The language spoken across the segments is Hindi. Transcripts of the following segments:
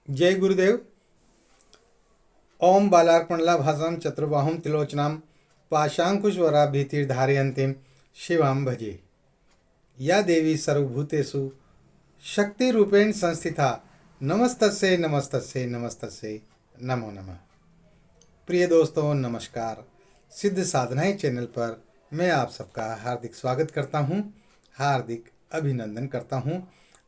जय गुरुदेव। ओम बालार्पणला भाषां चतुर्बाहुं त्रिलोचनां पाशांकुशवरा भीतिर्धारयन्तीं शिवां भजे। या देवी सर्वभूतेषु शक्तिरूपेण संस्थिता नमस्तस्यै नमस्तस्यै नमस्तस्यै नमो नमः। प्रिय दोस्तों नमस्कार। सिद्ध साधनाएं चैनल पर मैं आप सबका हार्दिक स्वागत करता हूं, हार्दिक अभिनंदन करता हूं।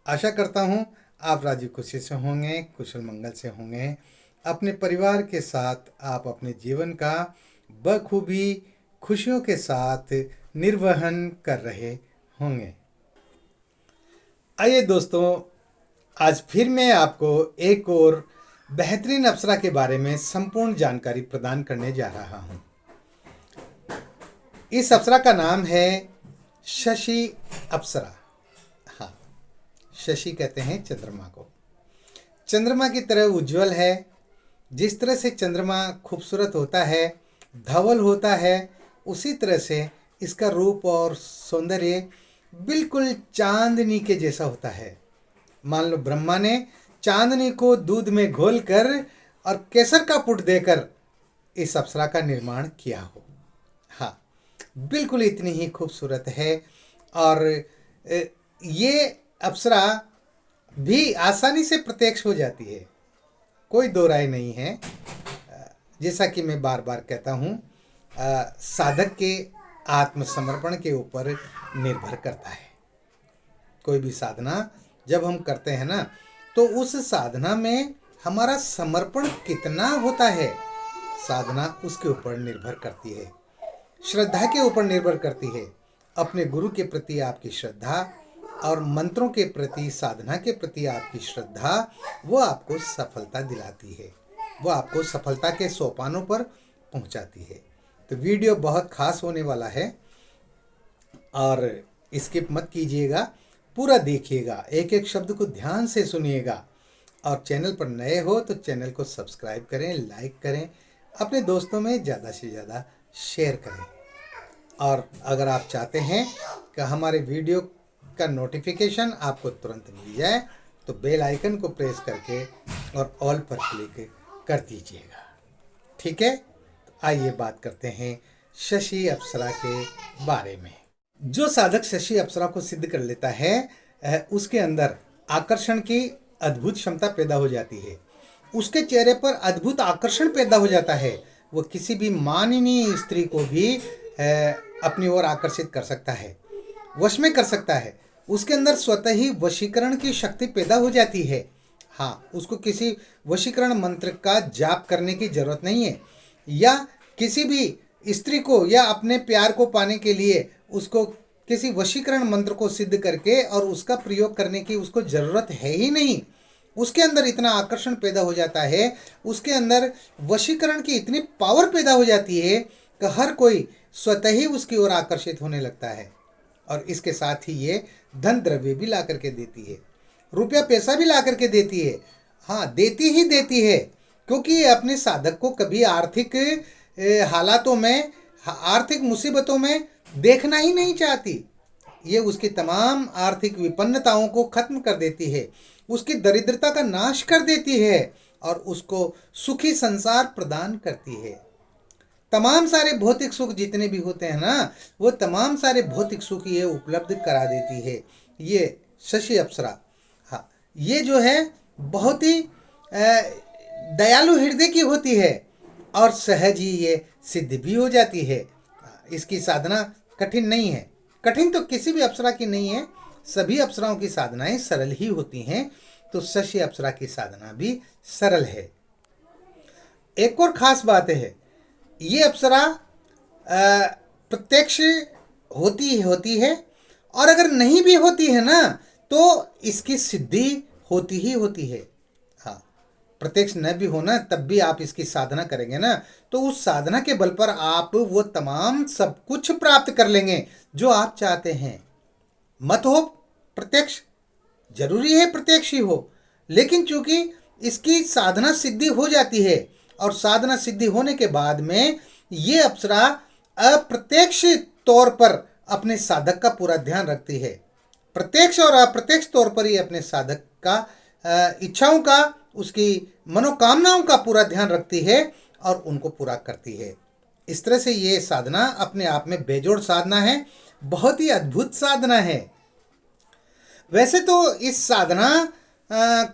आशा करता हूं आप राजी खुशी से होंगे, कुशल मंगल से होंगे। अपने परिवार के साथ आप अपने जीवन का बखूबी खुशियों के साथ निर्वहन कर रहे होंगे। आइए दोस्तों, आज फिर मैं आपको एक और बेहतरीन अप्सरा के बारे में संपूर्ण जानकारी प्रदान करने जा रहा हूं। इस अप्सरा का नाम है शशि अप्सरा। हाँ, शशि कहते हैं चंद्रमा को। चंद्रमा की तरह उज्जवल है। जिस तरह से चंद्रमा खूबसूरत होता है, धवल होता है, उसी तरह से इसका रूप और सौंदर्य बिल्कुल चांदनी के जैसा होता है। मान लो ब्रह्मा ने चांदनी को दूध में घोलकर और केसर का पुट देकर इस अप्सरा का निर्माण किया हो। हाँ, बिल्कुल इतनी ही खूबसूरत है। और ये अप्सरा भी आसानी से प्रत्यक्ष हो जाती है, कोई दो राय नहीं है। जैसा कि मैं बार बार कहता हूँ, साधक के आत्मसमर्पण के ऊपर निर्भर करता है। कोई भी साधना जब हम करते हैं ना, तो उस साधना में हमारा समर्पण कितना होता है, साधना उसके ऊपर निर्भर करती है। श्रद्धा के ऊपर निर्भर करती है। अपने गुरु के प्रति आपकी श्रद्धा और मंत्रों के प्रति, साधना के प्रति आपकी श्रद्धा, वो आपको सफलता दिलाती है, वो आपको सफलता के सोपानों पर पहुंचाती है। तो वीडियो बहुत खास होने वाला है और स्किप मत कीजिएगा, पूरा देखिएगा, एक एक शब्द को ध्यान से सुनिएगा। और चैनल पर नए हो तो चैनल को सब्सक्राइब करें, लाइक करें, अपने दोस्तों में ज़्यादा से ज़्यादा शेयर करें। और अगर आप चाहते हैं कि हमारे वीडियो का नोटिफिकेशन आपको तुरंत मिल जाए तो बेल आइकन को प्रेस करके और ऑल पर क्लिक कर दीजिएगा। ठीक है, तो आइए बात करते हैं शशि अप्सरा के बारे में। जो साधक शशि अप्सरा को सिद्ध कर लेता है, उसके अंदर आकर्षण की अद्भुत क्षमता पैदा हो जाती है। उसके चेहरे पर अद्भुत आकर्षण पैदा हो जाता है। वो किसी भी माननीय स्त्री को भी अपनी ओर आकर्षित कर सकता है, वश में कर सकता है। उसके अंदर स्वतः ही वशीकरण की शक्ति पैदा हो जाती है। हाँ, उसको किसी वशीकरण मंत्र का जाप करने की जरूरत नहीं है, या किसी भी स्त्री को या अपने प्यार को पाने के लिए उसको किसी वशीकरण मंत्र को सिद्ध करके और उसका प्रयोग करने की उसको ज़रूरत है ही नहीं। उसके अंदर इतना आकर्षण पैदा हो जाता है, उसके अंदर वशीकरण की इतनी पावर पैदा हो जाती है कि हर कोई स्वतः ही उसकी ओर आकर्षित होने लगता है। और इसके साथ ही ये धन द्रव्य भी ला करके देती है, रुपया पैसा भी ला करके देती है। हाँ, देती ही देती है, क्योंकि ये अपने साधक को कभी आर्थिक हालातों में, आर्थिक मुसीबतों में देखना ही नहीं चाहती। ये उसकी तमाम आर्थिक विपन्नताओं को खत्म कर देती है, उसकी दरिद्रता का नाश कर देती है और उसको सुखी संसार प्रदान करती है। तमाम सारे भौतिक सुख जितने भी होते हैं ना, वो तमाम सारे भौतिक सुख ये उपलब्ध करा देती है, ये शशि अप्सरा। हाँ, ये जो है बहुत ही दयालु हृदय की होती है और सहज ही ये सिद्ध भी हो जाती है। इसकी साधना कठिन नहीं है। कठिन तो किसी भी अप्सरा की नहीं है, सभी अप्सराओं की साधनाएं सरल ही होती हैं। तो शशि अप्सरा की साधना भी सरल है। एक और खास बात है, ये अप्सरा प्रत्यक्ष होती है और अगर नहीं भी होती है ना, तो इसकी सिद्धि होती ही होती है। हाँ, प्रत्यक्ष न भी होना तब भी आप इसकी साधना करेंगे ना, तो उस साधना के बल पर आप वो तमाम सब कुछ प्राप्त कर लेंगे जो आप चाहते हैं। मत हो प्रत्यक्ष, जरूरी है प्रत्यक्ष ही हो, लेकिन चूंकि इसकी साधना सिद्धि हो जाती है और साधना सिद्धि होने के बाद में ये अप्सरा अप्रत्यक्ष तौर पर अपने साधक का पूरा ध्यान रखती है। प्रत्यक्ष और अप्रत्यक्ष तौर पर ही अपने साधक का इच्छाओं का उसकी मनोकामनाओं का पूरा ध्यान रखती है और उनको पूरा करती है। इस तरह से ये साधना अपने आप में बेजोड़ साधना है, बहुत ही अद्भुत साधना है। वैसे तो इस साधना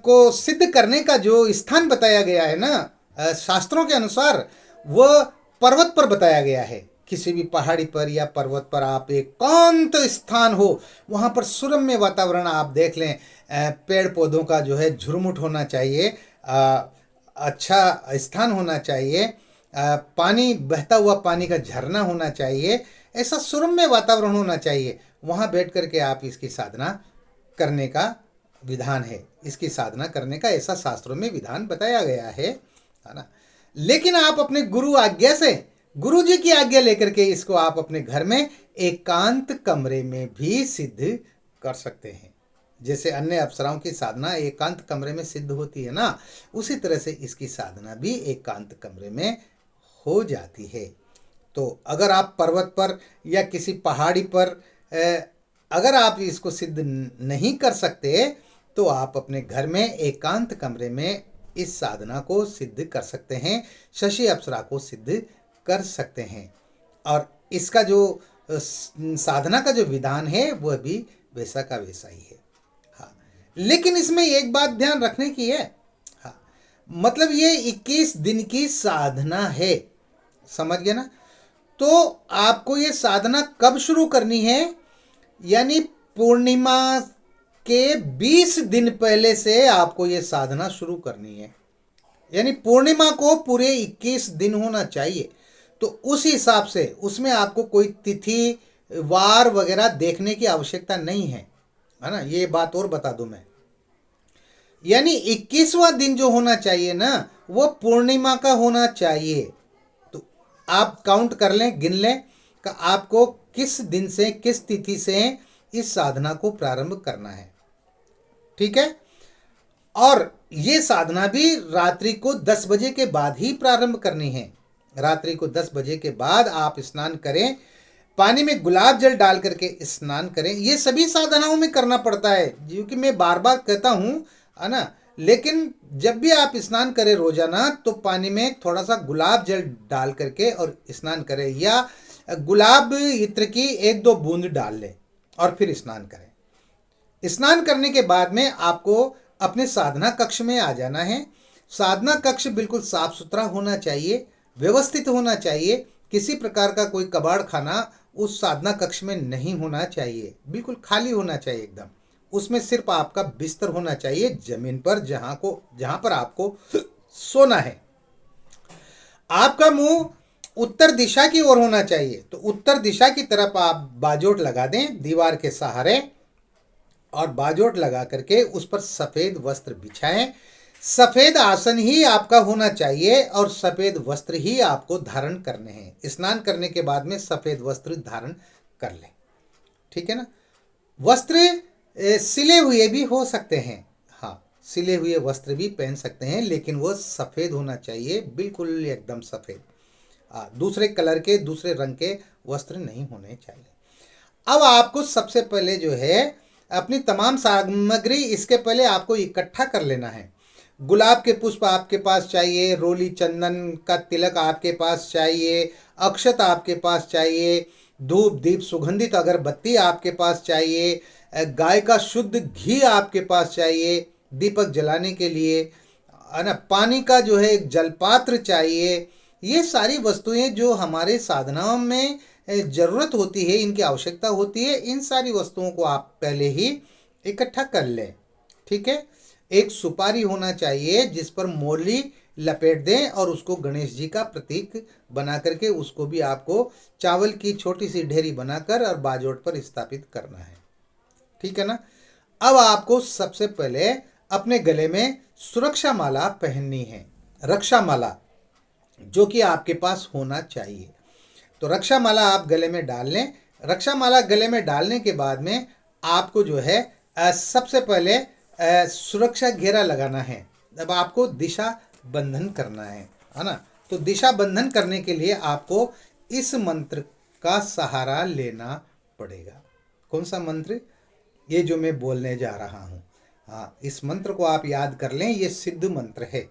को सिद्ध करने का जो स्थान बताया गया है ना, शास्त्रों के अनुसार वह पर्वत पर बताया गया है। किसी भी पहाड़ी पर या पर्वत पर आप एकांत स्थान हो, वहाँ पर सुरम्य वातावरण आप देख लें, पेड़ पौधों का जो है झुरमुट होना चाहिए, अच्छा स्थान होना चाहिए, पानी बहता हुआ पानी का झरना होना चाहिए, ऐसा सुरम्य वातावरण होना चाहिए। वहाँ बैठ कर के आप इसकी साधना करने का विधान है, इसकी साधना करने का ऐसा शास्त्रों में विधान बताया गया है ना। लेकिन आप अपने गुरु आज्ञा से, गुरु जी की आज्ञा लेकर के इसको आप अपने घर में एकांत कमरे में भी सिद्ध कर सकते हैं। जैसे अन्य अप्सराओं की साधना एकांत कमरे में सिद्ध होती है ना, उसी तरह से इसकी साधना भी एकांत कमरे में हो जाती है। तो अगर आप पर्वत पर या किसी पहाड़ी पर अगर आप इसको सिद्ध नहीं कर सकते, तो आप अपने घर में एकांत कमरे में इस साधना को सिद्ध कर सकते हैं, शशि अप्सरा को सिद्ध कर सकते हैं। और इसका जो साधना का जो विधान है वह भी वैसा का वैसा ही है। हाँ, लेकिन इसमें एक बात ध्यान रखने की है। हाँ, मतलब ये 21 दिन की साधना है, समझ गए ना। तो आपको ये साधना कब शुरू करनी है, यानी पूर्णिमा के 20 दिन पहले से आपको ये साधना शुरू करनी है। यानी पूर्णिमा को पूरे 21 दिन होना चाहिए। तो उस हिसाब से उसमें आपको कोई तिथि वार वगैरह देखने की आवश्यकता नहीं है ना। ये बात और बता दूं मैं, यानी 21वां दिन जो होना चाहिए ना, वो पूर्णिमा का होना चाहिए। तो आप काउंट कर लें, गिन लें कि आपको किस दिन से, किस तिथि से इस साधना को प्रारंभ करना है। ठीक है। और ये साधना भी रात्रि को 10 बजे के बाद ही प्रारंभ करनी है। रात्रि को 10 बजे के बाद आप स्नान करें, पानी में गुलाब जल डाल करके स्नान करें। ये सभी साधनाओं में करना पड़ता है, क्योंकि मैं बार बार कहता हूँ है ना। लेकिन जब भी आप स्नान करें रोजाना, तो पानी में थोड़ा सा गुलाब जल डाल करके और स्नान करें, या गुलाब इत्र की 1-2 बूंद डाल लें और फिर स्नान करें। स्नान करने के बाद में आपको अपने साधना कक्ष में आ जाना है। साधना कक्ष बिल्कुल साफ सुथरा होना चाहिए, व्यवस्थित होना चाहिए। किसी प्रकार का कोई कबाड़ खाना उस साधना कक्ष में नहीं होना चाहिए, बिल्कुल खाली होना चाहिए एकदम। उसमें सिर्फ आपका बिस्तर होना चाहिए जमीन पर, जहां पर आपको सोना है। आपका मुंह उत्तर दिशा की ओर होना चाहिए। तो उत्तर दिशा की तरफ आप बाजोट लगा दें दीवार के सहारे, और बाजोट लगा करके उस पर सफेद वस्त्र बिछाएं। सफेद आसन ही आपका होना चाहिए और सफेद वस्त्र ही आपको धारण करने हैं। स्नान करने के बाद में सफेद वस्त्र धारण कर लें, ठीक है ना। वस्त्र सिले हुए भी हो सकते हैं, हाँ, सिले हुए वस्त्र भी पहन सकते हैं, लेकिन वो सफेद होना चाहिए, बिल्कुल एकदम सफेद। दूसरे कलर के, दूसरे रंग के वस्त्र नहीं होने चाहिए। अब आपको सबसे पहले जो है अपनी तमाम सामग्री इसके पहले आपको इकट्ठा कर लेना है। गुलाब के पुष्प आपके पास चाहिए, रोली चंदन का तिलक आपके पास चाहिए, अक्षत आपके पास चाहिए, धूप दीप सुगंधित अगरबत्ती आपके पास चाहिए, गाय का शुद्ध घी आपके पास चाहिए दीपक जलाने के लिए, है ना। पानी का जो है एक जलपात्र चाहिए। ये सारी वस्तुएं जो हमारे साधनाओं में ज़रूरत होती है, इनकी आवश्यकता होती है, इन सारी वस्तुओं को आप पहले ही इकट्ठा कर लें, ठीक है। एक सुपारी होना चाहिए जिस पर मोली लपेट दें और उसको गणेश जी का प्रतीक बना करके उसको भी आपको चावल की छोटी सी ढेरी बनाकर और बाजोट पर स्थापित करना है, ठीक है ना। अब आपको सबसे पहले अपने गले में सुरक्षा माला पहननी है, रक्षा माला, जो कि आपके पास होना चाहिए। तो रक्षा माला आप गले में डाल लें। रक्षा माला गले में डालने के बाद में आपको जो है सबसे पहले सुरक्षा घेरा लगाना है। अब आपको दिशा बंधन करना है ना। तो दिशा बंधन करने के लिए आपको इस मंत्र का सहारा लेना पड़ेगा। कौन सा मंत्र? ये जो मैं बोलने जा रहा हूँ, हाँ, इस मंत्र को आप याद कर लें, ये सिद्ध मंत्र है,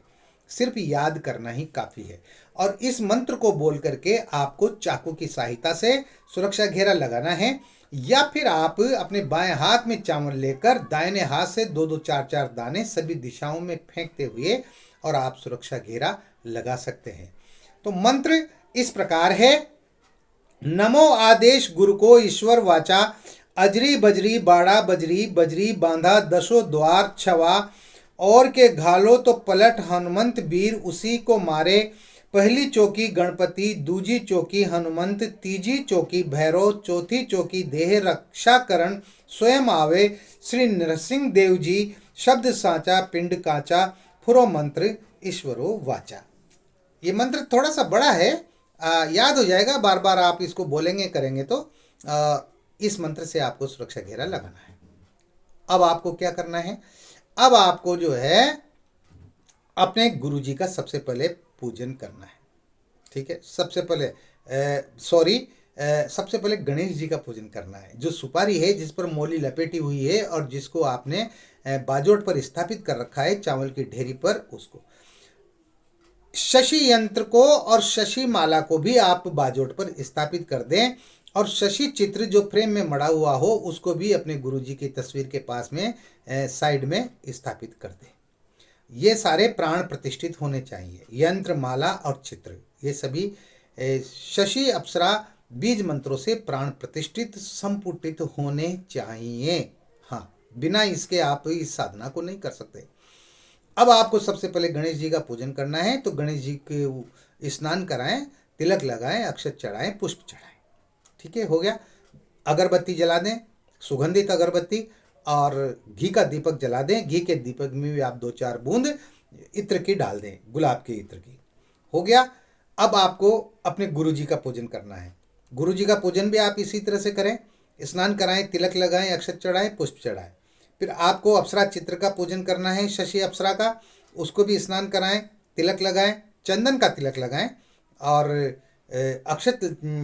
सिर्फ याद करना ही काफ़ी है। और इस मंत्र को बोल करके आपको चाकू की सहायता से सुरक्षा घेरा लगाना है, या फिर आप अपने बाएं हाथ में चावल लेकर दाहिने हाथ से दो दो चार चार दाने सभी दिशाओं में फेंकते हुए और आप सुरक्षा घेरा लगा सकते हैं। तो मंत्र इस प्रकार है, नमो आदेश गुरु को ईश्वर वाचा, अजरी बजरी बाड़ा बजरी बजरी बांधा दसो द्वार छवा, और के घालो तो पलट हनुमंत वीर उसी को मारे, पहली चौकी गणपति, दूजी चौकी हनुमंत, तीजी चौकी भैरव, चौथी चौकी देह रक्षाकरण स्वयं आवे, श्री नरसिंह देव जी, शब्द साचा पिंड काचा, फुरो मंत्र ईश्वरो वाचा। ये मंत्र थोड़ा सा बड़ा है, याद हो जाएगा, बार बार आप इसको बोलेंगे करेंगे तो इस मंत्र से आपको सुरक्षा घेरा लगाना है। अब आपको क्या करना है, अब आपको जो है अपने गुरुजी का सबसे पहले पूजन करना है। ठीक है, सबसे पहले गणेश जी का पूजन करना है। जो सुपारी है जिस पर मोली लपेटी हुई है और जिसको आपने बाजोट पर स्थापित कर रखा है चावल की ढेरी पर, उसको, शशि यंत्र को और शशि माला को भी आप बाजोट पर स्थापित कर दें, और शशि चित्र जो फ्रेम में मड़ा हुआ हो उसको भी अपने गुरुजी की तस्वीर के पास में साइड में स्थापित कर दें। ये सारे प्राण प्रतिष्ठित होने चाहिए, यंत्र, माला और चित्र, ये सभी शशि अप्सरा बीज मंत्रों से प्राण प्रतिष्ठित संपुटित होने चाहिए। हाँ, बिना इसके आप इस साधना को नहीं कर सकते। अब आपको सबसे पहले गणेश जी का पूजन करना है, तो गणेश जी के स्नान कराएं, तिलक लगाएं, अक्षत चढ़ाएं, पुष्प चढ़ाएं। ठीक है, हो गया। अगरबत्ती जला दें, सुगंधित अगरबत्ती, और घी का दीपक जला दें। घी के दीपक में भी आप 2-4 बूंद इत्र की डाल दें, गुलाब के इत्र की। हो गया। अब आपको अपने गुरु जी का पूजन करना है। गुरु जी का पूजन भी आप इसी तरह से करें, स्नान कराएं, तिलक लगाएं, अक्षत चढ़ाएं, पुष्प चढ़ाएं। फिर आपको अप्सरा चित्र का पूजन करना है, शशि अप्सरा का, उसको भी स्नान कराएं, तिलक लगाएं, चंदन का तिलक लगाएं और अक्षत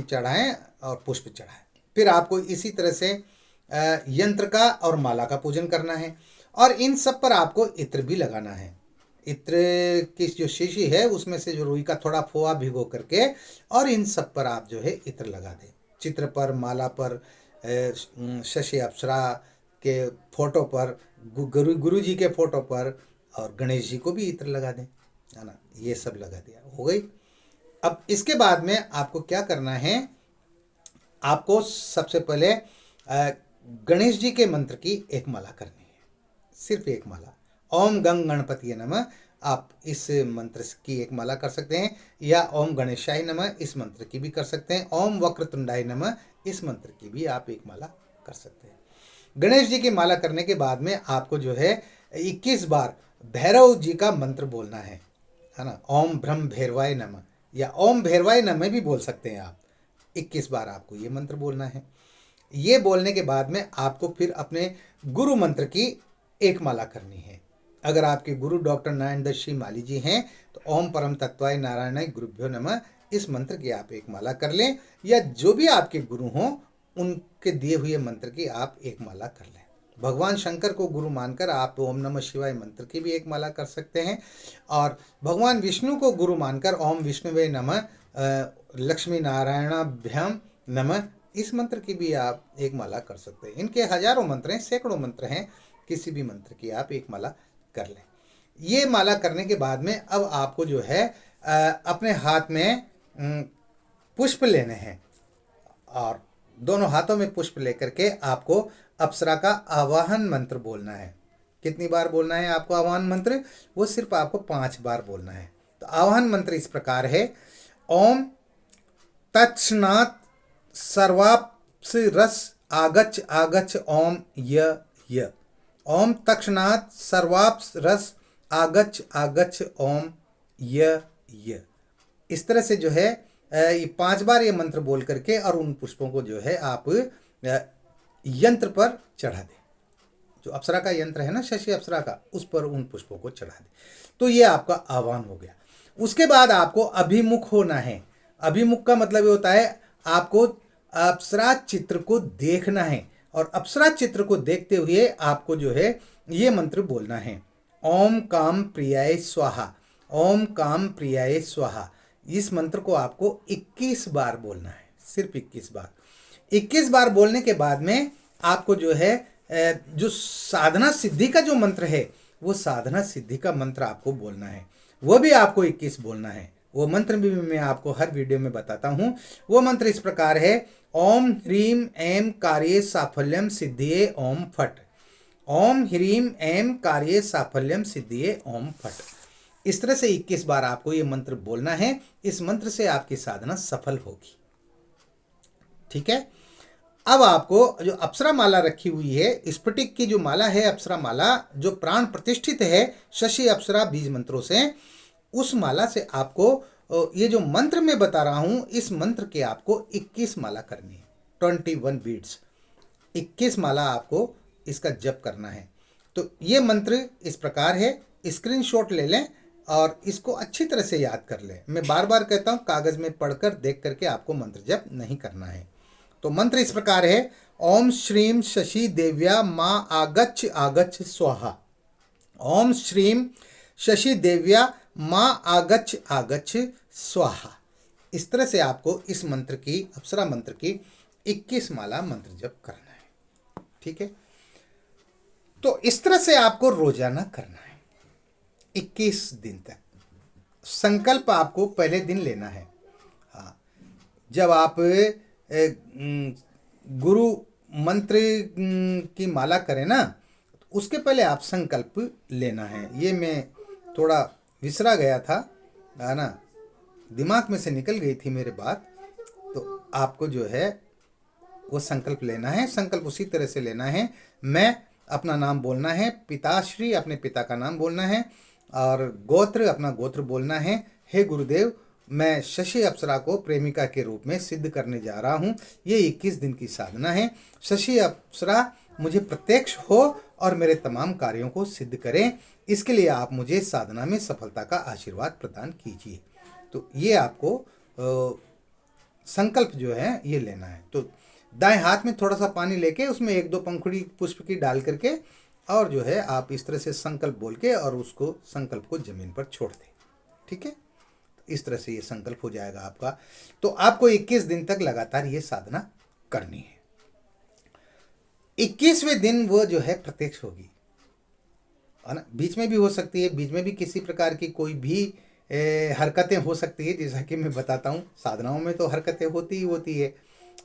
चढ़ाएं और पुष्प चढ़ाएं। फिर आपको इसी तरह से यंत्र का और माला का पूजन करना है, और इन सब पर आपको इत्र भी लगाना है। इत्र की जो शीशी है उसमें से जो रुई का थोड़ा फोआ भिगो करके, और इन सब पर आप जो है इत्र लगा दें, चित्र पर, माला पर, शशि अप्सरा के फोटो पर, गुरु जी के फोटो पर, और गणेश जी को भी इत्र लगा दें, है ना। ये सब लगा दिया, हो गई। अब इसके बाद में आपको क्या करना है, आपको सबसे पहले गणेश जी के मंत्र की एक माला करनी है, सिर्फ एक माला। ओम गंग गणपति नमः, आप इस मंत्र की एक माला कर सकते हैं, या ओम गणेशाय नमः इस मंत्र की भी कर सकते हैं, ओम वक्रतुंडाय नमः इस मंत्र की भी आप एक माला कर सकते हैं। गणेश जी की माला करने के बाद में आपको जो है 21 बार भैरव जी का मंत्र बोलना है ना। ओम ब्रह्म भैरवाय नमः या ओम भैरवाय नमः भी बोल सकते हैं आप। 21 बार आपको ये मंत्र बोलना है। ये बोलने के बाद में आपको फिर अपने गुरु मंत्र की एक माला करनी है। अगर आपके गुरु डॉक्टर नारायण दत्त श्री माली जी हैं तो ओम परम तत्वाय नारायणाय गुरुभ्यो नमः इस मंत्र की आप एक माला कर लें, या जो भी आपके गुरु हों उनके दिए हुए मंत्र की आप एक माला कर लें। भगवान शंकर को गुरु मानकर आप ओम नमः शिवाय मंत्र की भी एक माला कर सकते हैं, और भगवान विष्णु को गुरु मानकर ओम विष्णुवे नमः लक्ष्मी नारायणाभ्याम नमः इस मंत्र की भी आप एक माला कर सकते हैं। इनके हजारों मंत्र हैं, सैकड़ों मंत्र हैं, किसी भी मंत्र की आप एक माला कर लें। ये माला करने के बाद में अब आपको जो है अपने हाथ में पुष्प लेने हैं, और दोनों हाथों में पुष्प लेकर के आपको अप्सरा का आवाहन मंत्र बोलना है। कितनी बार बोलना है आपको आवाहन मंत्र? वो सिर्फ आपको 5 बार बोलना है। तो आवाहन मंत्र इस प्रकार है, ओम तत्क्षणात् सर्वाप्स रस आगच्छ आगच्छ ओम य। ओम तत्क्षणात् सर्वाप्स रस आगच्छ आगच्छ ओम य। इस तरह से जो है ये 5 बार ये मंत्र बोल करके और उन पुष्पों को जो है आप यंत्र पर चढ़ा दें। जो अप्सरा का यंत्र है ना, शशि अप्सरा का, उस पर उन पुष्पों को चढ़ा दें। तो ये आपका आह्वान हो गया। उसके बाद आपको अभिमुख होना है। अभिमुख का मतलब ये होता है आपको अप्सरा चित्र को देखना है, और अप्सरा चित्र को देखते हुए आपको जो है ये मंत्र बोलना है। ओम काम प्रियाय स्वाहा, ओम काम प्रियाय स्वाहा। इस मंत्र को आपको 21 बार बोलना है, सिर्फ 21 बार। 21 बार बोलने के बाद में आपको जो है जो साधना सिद्धि का जो मंत्र है, वो साधना सिद्धि का मंत्र आपको बोलना है, वो भी आपको 21 बोलना है। वो मंत्र भी मैं आपको हर वीडियो में बताता हूँ। वो मंत्र इस प्रकार है, ओम ह्रीम ऐम कार्ये साफल्यम सिद्धिये ओम फट। ओम ह्रीम ऐम कार्ये साफल्यम सिद्धिये ओम फट। इस तरह से 21 बार आपको ये मंत्र बोलना है। इस मंत्र से आपकी साधना सफल होगी। ठीक है। अब आपको जो अप्सरा माला रखी हुई है, स्फटिक की जो माला है, अप्सरा माला जो प्राण प्रतिष्ठित है शशि अप्सरा बीज मंत्रों से, उस माला से आपको ये जो मंत्र मैं बता रहा हूं, इस मंत्र के आपको 21 माला करनी है, 21 बीट्स, 21 माला आपको इसका जप करना है। तो ये मंत्र इस प्रकार है, स्क्रीनशॉट ले लें और इसको अच्छी तरह से याद कर लें। मैं बार बार कहता हूँ, कागज में पढ़कर देख करके आपको मंत्र जप नहीं करना है। तो मंत्र इस प्रकार है, ओम श्रीम शशि देव्या माँ आगच्छ आगच्छ स्वाहा। ओम श्रीम शशि देव्या माँ आगच्छ आगच्छ स्वाहा। इस तरह से आपको इस मंत्र की, अप्सरा मंत्र की 21 माला मंत्र जप करना है। ठीक है। तो इस तरह से आपको रोजाना करना है 21 दिन तक। संकल्प आपको पहले दिन लेना है। हाँ, जब आप गुरु मंत्र की माला करें ना, तो उसके पहले आप संकल्प लेना है। ये मैं थोड़ा विसरा गया था, है ना, दिमाग में से निकल गई थी मेरे बात। तो आपको जो है वो संकल्प लेना है। संकल्प उसी तरह से लेना है, मैं अपना नाम बोलना है, पिताश्री अपने पिता का नाम बोलना है, और गोत्र अपना गोत्र बोलना है। हे गुरुदेव, मैं शशि अप्सरा को प्रेमिका के रूप में सिद्ध करने जा रहा हूँ। ये 21 दिन की साधना है। शशि अप्सरा मुझे प्रत्यक्ष हो और मेरे तमाम कार्यों को सिद्ध करें। इसके लिए आप मुझे साधना में सफलता का आशीर्वाद प्रदान कीजिए। तो ये आपको संकल्प जो है ये लेना है। तो दाएं हाथ में थोड़ा सा पानी लेके उसमें 1-2 पंखुड़ी पुष्प की डाल करके, और जो है आप इस तरह से संकल्प बोल के और उसको संकल्प को जमीन पर छोड़ दें। ठीक है। इस तरह से ये संकल्प हो जाएगा आपका। तो आपको 21 दिन तक लगातार ये साधना करनी है। 21वें दिन वो जो है प्रत्यक्ष होगी, है ना। बीच में भी हो सकती है, बीच में भी किसी प्रकार की कोई भी हरकतें हो सकती है, जैसा कि मैं बताता हूँ। साधनाओं में तो हरकतें होती ही होती है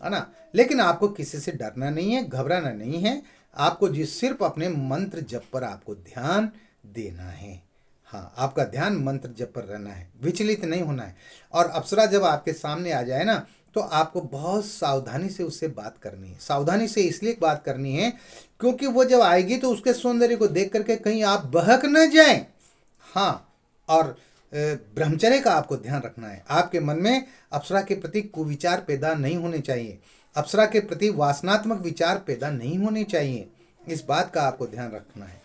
ना। लेकिन आपको किसी से डरना नहीं है, घबराना नहीं है। आपको जिस सिर्फ अपने मंत्र जप पर आपको ध्यान देना है। हाँ, आपका ध्यान मंत्र जप पर रहना है, विचलित नहीं होना है। और अप्सरा जब आपके सामने आ जाए ना, तो आपको बहुत सावधानी से उससे बात करनी है। सावधानी से इसलिए बात करनी है क्योंकि वो जब आएगी तो उसके सौंदर्य को देख करके कहीं आप बहक न जाएं। हाँ, और ब्रह्मचर्य का आपको ध्यान रखना है। आपके मन में अप्सरा के प्रति कुविचार पैदा नहीं होने चाहिए, अप्सरा के प्रति वासनात्मक विचार पैदा नहीं होने चाहिए। इस बात का आपको ध्यान रखना है।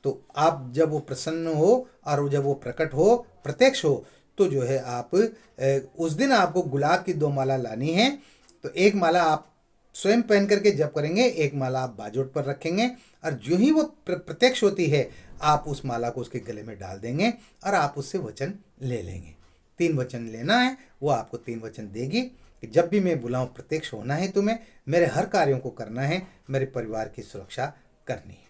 तो आप जब वो प्रसन्न हो और जब वो प्रकट हो, प्रत्यक्ष हो, तो जो है आप उस दिन आपको गुलाब की 2 माला लानी है। तो एक माला आप स्वयं पहन करके जप करेंगे, एक माला आप बाजोट पर रखेंगे, और जो ही वो प्रत्यक्ष होती है आप उस माला को उसके गले में डाल देंगे और आप उससे वचन ले लेंगे। 3 वचन लेना है, वो आपको 3 वचन देगी कि जब भी मैं बुलाऊं प्रत्यक्ष होना है तुम्हें, मेरे हर कार्यों को करना है, मेरे परिवार की सुरक्षा करनी है।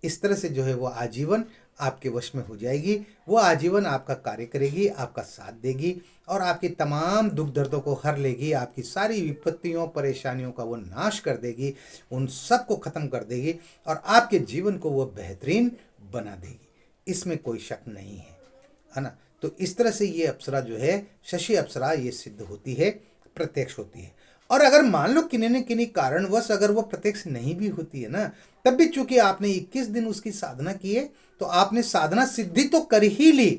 इस तरह से जो है वो आजीवन आपके वश में हो जाएगी। वो आजीवन आपका कार्य करेगी, आपका साथ देगी और आपकी तमाम दुख दर्दों को हर लेगी। आपकी सारी विपत्तियों परेशानियों का वो नाश कर देगी, उन सब को ख़त्म कर देगी और आपके जीवन को वो बेहतरीन बना देगी। इसमें कोई शक नहीं है ना। तो इस तरह से ये अप्सरा जो है, शशि अप्सरा, ये सिद्ध होती है, प्रत्यक्ष होती है। और अगर मान लो किन्हीं न किन्हीं कारणवश अगर वो प्रत्यक्ष नहीं भी होती है ना, तब भी चूंकि आपने 21 दिन उसकी साधना की है, तो आपने साधना सिद्धि तो कर ही ली,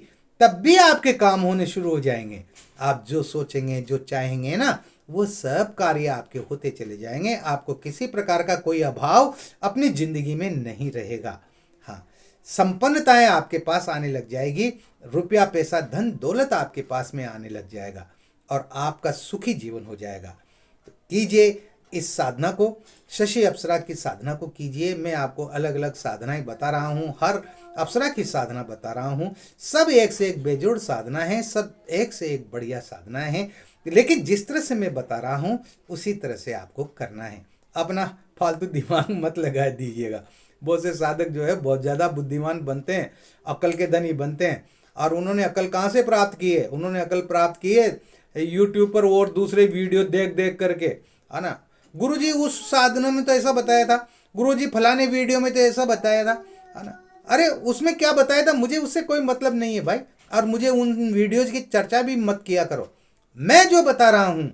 तब भी आपके काम होने शुरू हो जाएंगे। आप जो सोचेंगे, जो चाहेंगे ना, वो सब कार्य आपके होते चले जाएंगे। आपको किसी प्रकार का कोई अभाव अपनी जिंदगी में नहीं रहेगा। हाँ, संपन्नताएं आपके पास आने लग जाएगी, रुपया पैसा धन दौलत आपके पास में आने लग जाएगा और आपका सुखी जीवन हो जाएगा। तो कीजिए, इस साधना को, शशि अप्सरा की साधना को कीजिए। मैं आपको अलग अलग साधनाएं बता रहा हूँ, हर अप्सरा की साधना बता रहा हूँ। सब एक से एक बेजोड़ साधना है, सब एक से एक बढ़िया साधना है, लेकिन जिस तरह से मैं बता रहा हूँ उसी तरह से आपको करना है। अपना फालतू दिमाग मत लगा दीजिएगा। बहुत से साधक जो है बहुत ज़्यादा बुद्धिमान बनते हैं, अक्ल के धनी बनते हैं, और उन्होंने अक्ल कहाँ से प्राप्त की है? उन्होंने अक्ल प्राप्त की है यूट्यूब पर और दूसरे वीडियो देख देख करके, है ना। गुरुजी उस साधना में तो ऐसा बताया था, गुरुजी फलाने वीडियो में तो ऐसा बताया था, है ना। अरे उसमें क्या बताया था, मुझे उससे कोई मतलब नहीं है भाई, और मुझे उन वीडियोज की चर्चा भी मत किया करो। मैं जो बता रहा हूँ,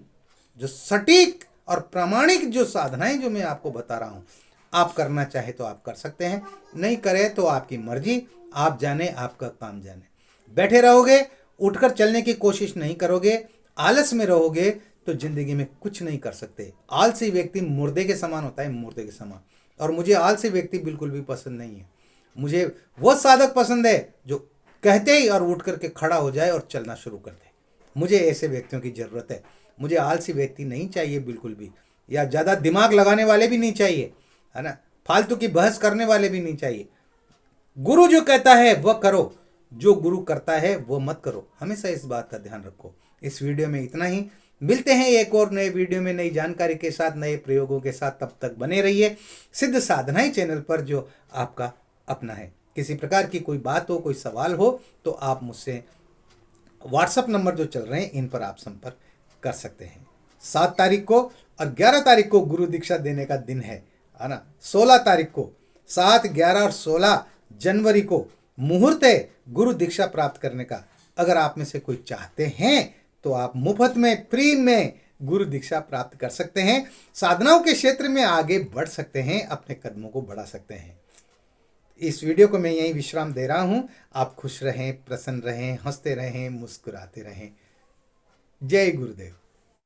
जो सटीक और प्रामाणिक जो साधनाएं जो मैं आपको बता रहा हूँ, आप करना चाहे तो आप कर सकते हैं, नहीं करे तो आपकी मर्जी, आप जाने, आपका काम जाने। बैठे रहोगे, उठकर चलने की कोशिश नहीं करोगे, आलस में रहोगे तो जिंदगी में कुछ नहीं कर सकते। आलसी व्यक्ति मुर्दे के समान होता है, मुर्दे के समान। और मुझे आलसी व्यक्ति बिल्कुल भी पसंद नहीं है। मुझे वो साधक पसंद है जो कहते ही और उठ करके खड़ा हो जाए और चलना शुरू कर दे। मुझे ऐसे व्यक्तियों की ज़रूरत है। मुझे आलसी व्यक्ति नहीं चाहिए बिल्कुल भी, या ज़्यादा दिमाग लगाने वाले भी नहीं चाहिए, है ना, फालतू की बहस करने वाले भी नहीं चाहिए। गुरु जो कहता है वह करो, जो गुरु करता है वो मत करो। हमेशा इस बात का ध्यान रखो। इस वीडियो में इतना ही। मिलते हैं एक और नए वीडियो में नई जानकारी के साथ, नए प्रयोगों के साथ। तब तक बने रहिए सिद्ध साधनाएं चैनल पर, जो आपका अपना है। किसी प्रकार की कोई बात हो, कोई सवाल हो, तो आप मुझसे व्हाट्सएप नंबर जो चल रहे हैं इन पर आप संपर्क कर सकते हैं। 7 तारीख को और 11 तारीख को गुरु दीक्षा देने का दिन है ना। 16 तारीख को, 7, 11 और 16 जनवरी को मुहूर्त है गुरु दीक्षा प्राप्त करने का। अगर आप में से कोई चाहते हैं तो आप मुफ्त में, फ्री में गुरु दीक्षा प्राप्त कर सकते हैं। साधनाओं के क्षेत्र में आगे बढ़ सकते हैं, अपने कदमों को बढ़ा सकते हैं। इस वीडियो को मैं यहीं विश्राम दे रहा हूं। आप खुश रहें, प्रसन्न रहें, हंसते रहें, मुस्कुराते रहें। जय गुरुदेव।